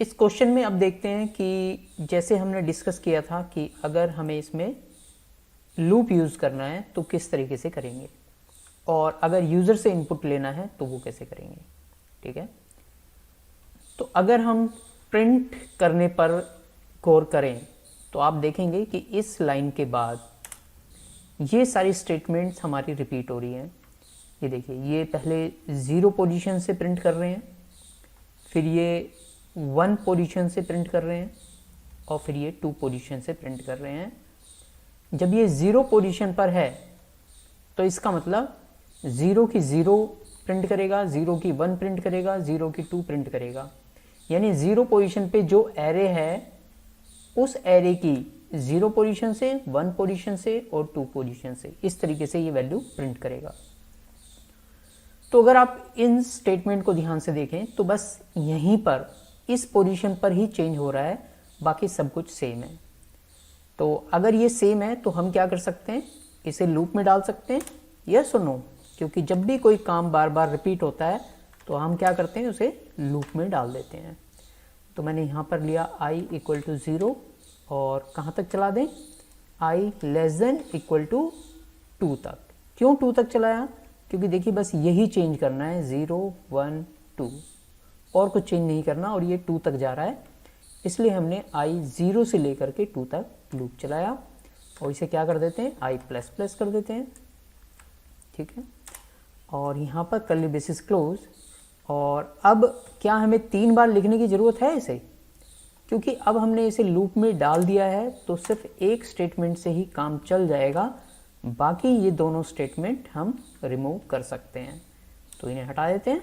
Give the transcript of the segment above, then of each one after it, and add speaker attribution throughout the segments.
Speaker 1: इस क्वेश्चन में अब देखते हैं कि जैसे हमने डिस्कस किया था कि अगर हमें इसमें लूप यूज़ करना है तो किस तरीके से करेंगे, और अगर यूज़र से इनपुट लेना है तो वो कैसे करेंगे। ठीक है, तो अगर हम प्रिंट करने पर गौर करें तो आप देखेंगे कि इस लाइन के बाद ये सारी स्टेटमेंट्स हमारी रिपीट हो रही हैं। ये देखिए, ये पहले 0 पोजीशन से प्रिंट कर रहे हैं, फिर ये 1 पोजीशन से प्रिंट कर रहे हैं, और फिर ये 2 पोजीशन से प्रिंट कर रहे हैं। जब ये 0 पोजीशन पर है तो इसका मतलब 0 की 0 प्रिंट करेगा, 0 की 1 प्रिंट करेगा, 0 की 2 प्रिंट करेगा। यानी 0 पोजीशन पे जो एरे है उस एरे की 0 पोजीशन से, 1 पोजीशन से और 2 पोजीशन से, इस तरीके से ये वैल्यू प्रिंट करेगा। तो अगर आप इन स्टेटमेंट को ध्यान से देखें तो बस यहीं पर इस पोजीशन पर ही चेंज हो रहा है, बाकी सब कुछ सेम है। तो अगर ये सेम है तो हम क्या कर सकते हैं, इसे लूप में डाल सकते हैं, यस और नो, क्योंकि जब भी कोई काम बार बार रिपीट होता है तो हम क्या करते हैं, उसे लूप में डाल देते हैं। तो मैंने यहाँ पर लिया i इक्वल टू 0 और कहाँ तक चला दें, i less than equal to 2 तक। क्यों 2 तक चलाया, क्योंकि देखिए बस यही चेंज करना है, 0 1 2, और कुछ चेंज नहीं करना, और ये 2 तक जा रहा है, इसलिए हमने i 0 से लेकर के 2 तक लूप चलाया। और इसे क्या कर देते हैं, i प्लस प्लस कर देते हैं। ठीक है, और यहाँ पर कर्ली ब्रेसेस क्लोज। और अब क्या हमें 3 बार लिखने की ज़रूरत है इसे, क्योंकि अब हमने इसे लूप में डाल दिया है तो सिर्फ एक स्टेटमेंट से ही काम चल जाएगा, बाकी ये दोनों स्टेटमेंट हम रिमूव कर सकते हैं। तो इन्हें हटा देते हैं।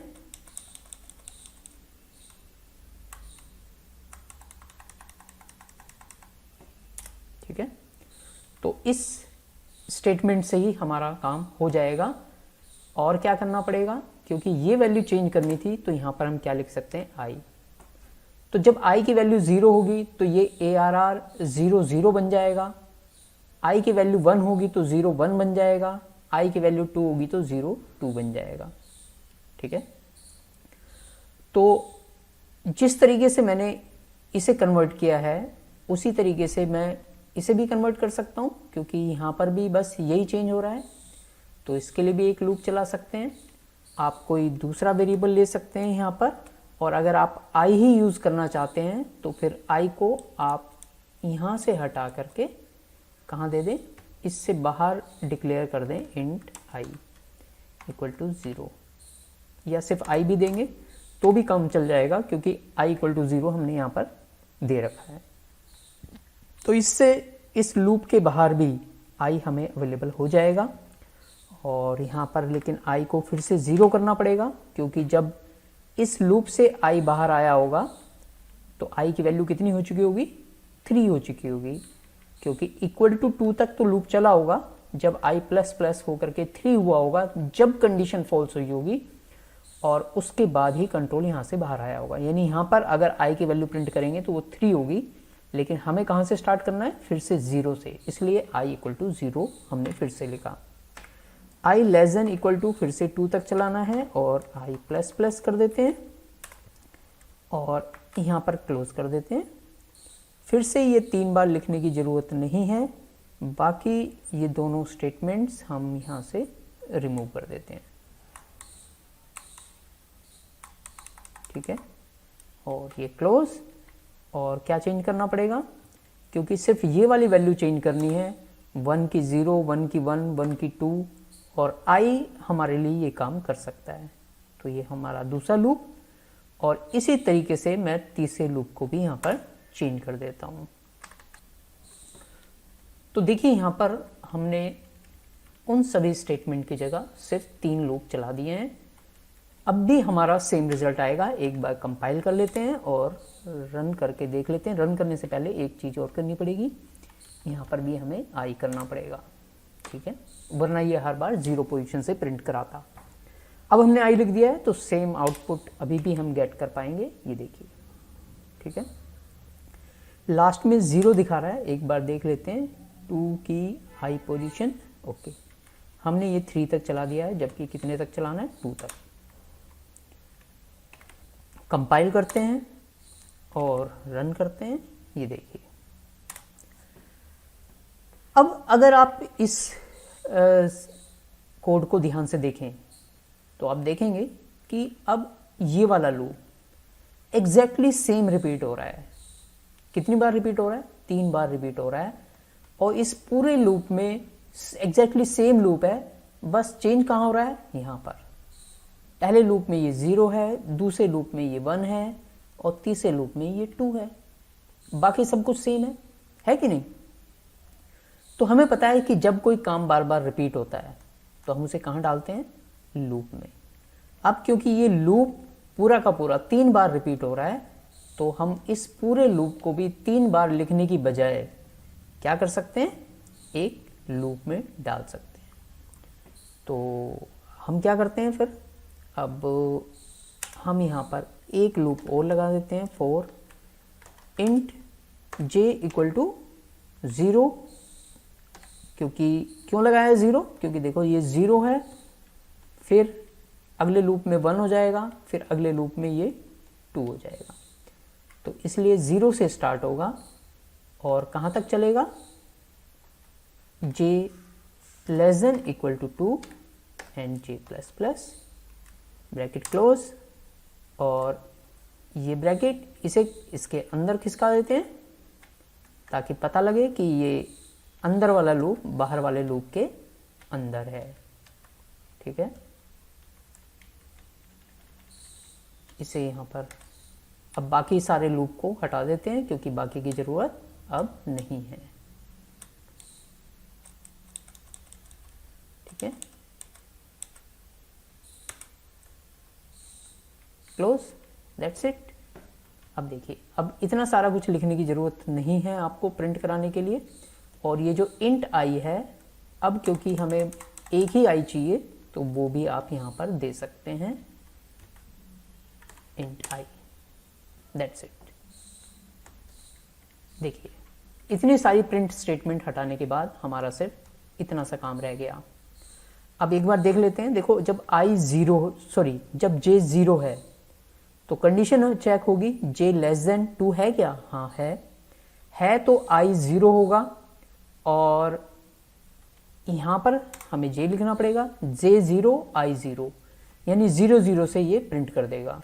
Speaker 1: ठीक है, तो इस स्टेटमेंट से ही हमारा काम हो जाएगा। और क्या करना पड़ेगा, क्योंकि ये वैल्यू चेंज करनी थी तो यहाँ पर हम क्या लिख सकते हैं, i। तो जब i की वैल्यू 0 होगी तो ये ARR 0 0 बन जाएगा, i की वैल्यू 1 होगी तो 0 1 बन जाएगा, i की वैल्यू 2 होगी तो 0 2 बन जाएगा। ठीक है, तो जिस तरीके से मैंने इसे कन्वर्ट किया है उसी तरीके से मैं इसे भी कन्वर्ट कर सकता हूँ, क्योंकि यहाँ पर भी बस यही चेंज हो रहा है। तो इसके लिए भी एक लूप चला सकते हैं, आप कोई दूसरा वेरिएबल ले सकते हैं यहाँ पर, और अगर आप i ही यूज़ करना चाहते हैं तो फिर i को आप यहाँ से हटा करके कहाँ दे दें, इससे बाहर डिक्लेयर कर दें इंट i इक्वल टू 0, या सिर्फ i भी देंगे तो भी काम चल जाएगा, क्योंकि i इक्वल टू 0 हमने यहाँ पर दे रखा है। तो इससे इस लूप के बाहर भी i हमें अवेलेबल हो जाएगा। और यहाँ पर लेकिन i को फिर से 0 करना पड़ेगा, क्योंकि जब इस लूप से i बाहर आया होगा तो i की वैल्यू कितनी हो चुकी होगी, 3 हो चुकी होगी, क्योंकि इक्वल टू 2 तक तो लूप चला होगा, जब i प्लस प्लस होकर के 3 हुआ होगा, जब कंडीशन फॉल्स हुई होगी, और उसके बाद ही कंट्रोल यहाँ से बाहर आया होगा। यानी यहाँ पर अगर i की वैल्यू प्रिंट करेंगे तो वो 3 होगी, लेकिन हमें कहाँ से स्टार्ट करना है, फिर से 0 से, इसलिए i इक्वल टू 0 हमने फिर से लिखा। i less than equal to फिर से 2 तक चलाना है, और i प्लस प्लस कर देते हैं, और यहाँ पर क्लोज कर देते हैं। फिर से ये 3 बार लिखने की ज़रूरत नहीं है, बाकी ये दोनों स्टेटमेंट्स हम यहाँ से रिमूव कर देते हैं। ठीक है, और ये क्लोज। और क्या चेंज करना पड़ेगा, क्योंकि सिर्फ ये वाली वैल्यू चेंज करनी है, 1 की 0 1 की 1 1 की 2, और i हमारे लिए ये काम कर सकता है। तो ये हमारा दूसरा लूप, और इसी तरीके से मैं तीसरे लूप को भी यहाँ पर चेंज कर देता हूँ। तो देखिए यहाँ पर हमने उन सभी स्टेटमेंट की जगह सिर्फ 3 लूप चला दिए हैं। अब भी हमारा सेम रिजल्ट आएगा। एक बार कंपाइल कर लेते हैं और रन करके देख लेते हैं। रन करने से पहले एक चीज़ और करनी पड़ेगी, यहाँ पर भी हमें i करना पड़ेगा। ठीक है, वरना ये हर बार 0 पोजीशन से प्रिंट कराता। अब हमने i लिख दिया है तो सेम आउटपुट अभी भी हम गेट कर पाएंगे, ये देखिए। ठीक है, लास्ट में 0 दिखा रहा है, एक बार देख लेते हैं। 2 की हाई पोजीशन, ओके, हमने ये 3 तक चला दिया है, जबकि कितने तक चलाना है, 2 तक। कंपाइल करते हैं और रन करते हैं। ये देखिए, अब अगर आप इस कोड को ध्यान से देखें तो आप देखेंगे कि अब ये वाला लूप एग्जैक्टली सेम रिपीट हो रहा है। कितनी बार रिपीट हो रहा है? 3 बार रिपीट हो रहा है। और इस पूरे लूप में एग्जैक्टली सेम लूप है, बस चेंज कहाँ हो रहा है? यहाँ पर। पहले लूप में ये 0 है, दूसरे लूप में ये 1 है और तीसरे लूप में ये 2 है। बाकी सब कुछ सेम है कि नहीं? तो हमें पता है कि जब कोई काम बार बार रिपीट होता है तो हम उसे कहाँ डालते हैं? लूप में। अब क्योंकि ये लूप पूरा का पूरा 3 बार रिपीट हो रहा है तो हम इस पूरे लूप को भी 3 बार लिखने की बजाय क्या कर सकते हैं? एक लूप में डाल सकते हैं। तो हम क्या करते हैं फिर? अब हम यहाँ पर एक लूप और लगा देते हैं for int j equal to 0। क्यों लगाया है 0? क्योंकि देखो ये 0 है, फिर अगले लूप में 1 हो जाएगा, फिर अगले लूप में ये 2 हो जाएगा। तो इसलिए 0 से स्टार्ट होगा और कहाँ तक चलेगा? j less than equal to 2 and j plus plus, bracket close, और ये ब्रैकेट इसे इसके अंदर खिसका देते हैं ताकि पता लगे कि ये अंदर वाला लूप बाहर वाले लूप के अंदर है। ठीक है, इसे यहाँ पर अब बाकी सारे लूप को हटा देते हैं क्योंकि बाकी की ज़रूरत अब नहीं है। ठीक है, क्लोज, दैट्स इट। अब देखिए, अब इतना सारा कुछ लिखने की ज़रूरत नहीं है आपको प्रिंट कराने के लिए। और ये जो इंट आई है, अब क्योंकि हमें एक ही आई चाहिए तो वो भी आप यहाँ पर दे सकते हैं, इंट आई, दैट्स इट। देखिए, इतनी सारी प्रिंट स्टेटमेंट हटाने के बाद हमारा सिर्फ इतना सा काम रह गया। अब एक बार देख लेते हैं। देखो, जब जब j 0 है तो कंडीशन चेक होगी, j लेस देन 2 है क्या? हाँ है तो i 0 होगा और यहाँ पर हमें j लिखना पड़ेगा, j 0 i 0, यानी 0 0 से ये प्रिंट कर देगा।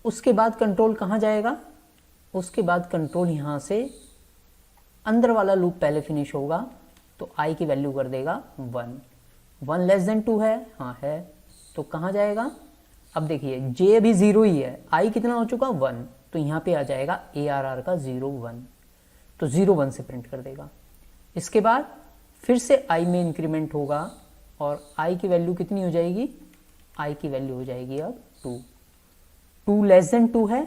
Speaker 1: उसके बाद कंट्रोल कहाँ जाएगा? उसके बाद कंट्रोल यहाँ से अंदर वाला लूप पहले फिनिश होगा तो i की वैल्यू कर देगा 1 लेस देन 2 है? हाँ है, तो कहाँ जाएगा? अब देखिए, j अभी 0 ही है, i कितना हो चुका? 1, तो यहाँ पे आ जाएगा ARR का 0 1, तो 0 1 से प्रिंट कर देगा। इसके बाद फिर से i में इंक्रीमेंट होगा और i की वैल्यू कितनी हो जाएगी? i की वैल्यू हो जाएगी अब 2 लेस देन 2 है,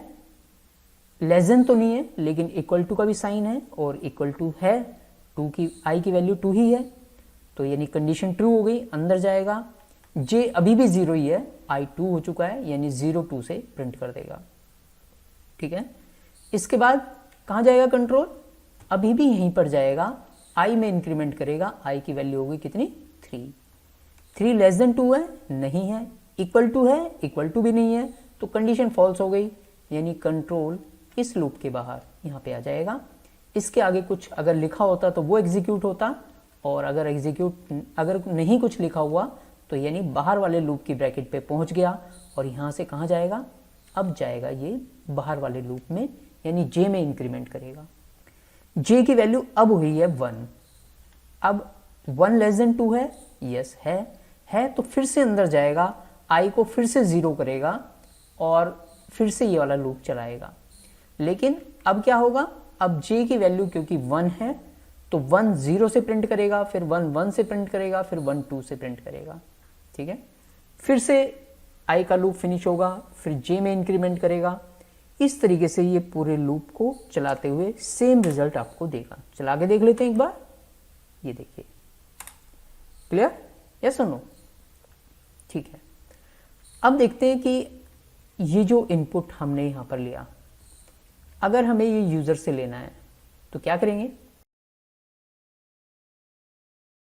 Speaker 1: लेस देन तो नहीं है लेकिन इक्वल टू का भी साइन है और इक्वल टू है, 2 की i की वैल्यू 2 ही है, तो यानी कंडीशन ट्रू हो गई, अंदर जाएगा। j अभी भी 0 ही है, i 2 हो चुका है, यानी 0 2 से प्रिंट कर देगा। ठीक है, इसके बाद कहाँ जाएगा कंट्रोल? अभी भी यहीं पर जाएगा, i में इंक्रीमेंट करेगा, i की वैल्यू होगी कितनी? 3 लेस देन 2 है? नहीं है। इक्वल टू है? इक्वल टू भी नहीं है, तो कंडीशन फॉल्स हो गई, यानी कंट्रोल इस लूप के बाहर यहाँ पे आ जाएगा। इसके आगे कुछ अगर लिखा होता तो वो एग्जीक्यूट होता, और अगर नहीं कुछ लिखा हुआ तो यानी बाहर वाले लूप की ब्रैकेट पे पहुंच गया और यहाँ से कहाँ जाएगा? अब जाएगा ये बाहर वाले लूप में, यानी j में इंक्रीमेंट करेगा। j की वैल्यू अब हुई है 1, अब 1 लेस देन 2 है? यस है, तो फिर से अंदर जाएगा, i को फिर से 0 करेगा और फिर से ये वाला लूप चलाएगा। लेकिन अब क्या होगा? अब j की वैल्यू क्योंकि 1 है तो 1 0 से प्रिंट करेगा, फिर 1 1 से प्रिंट करेगा, फिर 1 2 से प्रिंट करेगा। ठीक है, फिर से i का लूप फिनिश होगा, फिर j में इंक्रीमेंट करेगा। इस तरीके से ये पूरे लूप को चलाते हुए सेम रिजल्ट आपको देगा। चला के देख लेते हैं एक बार। ये देखिए, क्लियर? यस और नो? ठीक है, अब देखते हैं कि ये जो इनपुट हमने यहाँ पर लिया, अगर हमें ये यूज़र से लेना है तो क्या करेंगे?